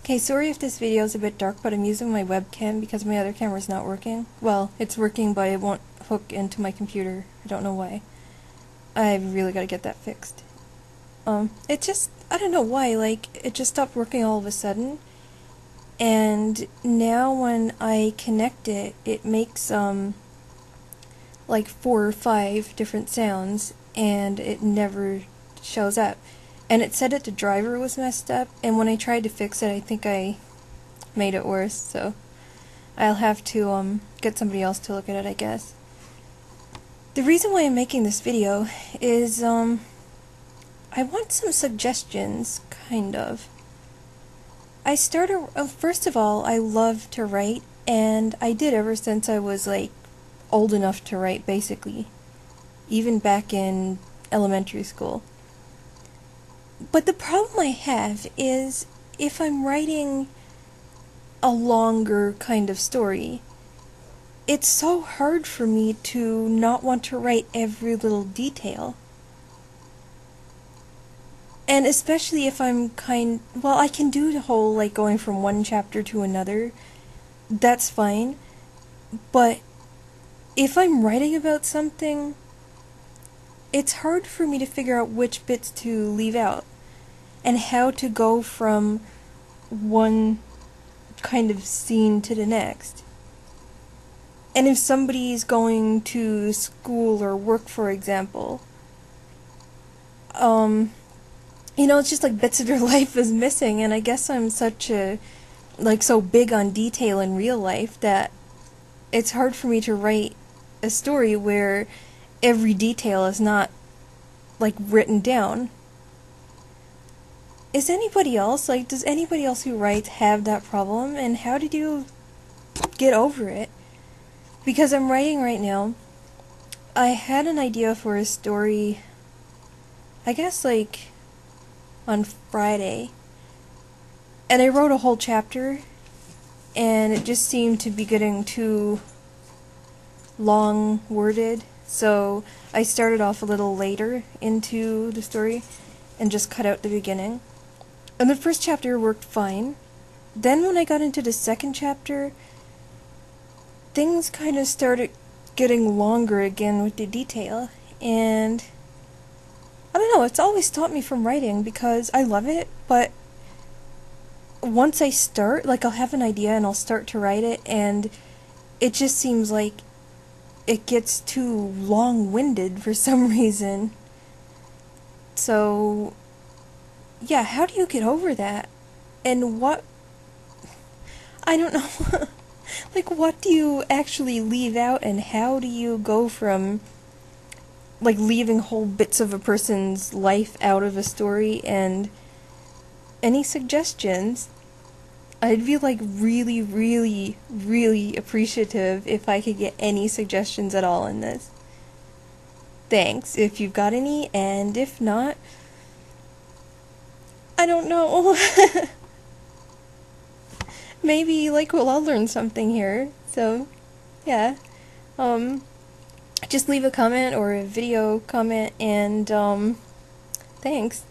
Okay, sorry if this video is a bit dark, but I'm using my webcam because my other camera's not working. Well, it's working, but it won't hook into my computer. I don't know why. I've really got to get that fixed. It just, I don't know why, like, it just stopped working all of a sudden. And now when I connect it, it makes, like 4 or 5 different sounds, and it never shows up. And it said that the driver was messed up, and when I tried to fix it, I think I made it worse, so I'll have to get somebody else to look at it, I guess. The reason why I'm making this video is I want some suggestions, kind of. First of all, I love to write, and I did ever since I was like old enough to write, basically, even back in elementary school. But the problem I have is if I'm writing a longer kind of story, it's so hard for me to not want to write every little detail. And especially if I'm well, I can do the whole like going from one chapter to another, that's fine, but if I'm writing about something, it's hard for me to figure out which bits to leave out and how to go from one kind of scene to the next. And if somebody's going to school or work, for example, it's just like bits of their life is missing, and I guess I'm so big on detail in real life that it's hard for me to write a story where every detail is not, like, written down. Does anybody else who writes have that problem, and how did you get over it? Because I'm writing right now. I had an idea for a story, I guess, like, on Friday, and I wrote a whole chapter, and it just seemed to be getting too long worded, so I started off a little later into the story and just cut out the beginning. And the first chapter worked fine. Then when I got into the second chapter, things kind of started getting longer again with the detail, and I don't know, it's always stopped me from writing because I love it, but once I start, like, I'll have an idea and I'll start to write it, and it just seems like it gets too long-winded for some reason. So, yeah, how do you get over that? And I don't know, like, what do you actually leave out, and how do you go from, like, leaving whole bits of a person's life out of a story? And any suggestions? I'd be, like, really, really, really appreciative if I could get any suggestions at all in this. Thanks, if you've got any, and if not, I don't know. Maybe, like, well, I'll learn something here, so, yeah. Just leave a comment or a video comment, and, thanks.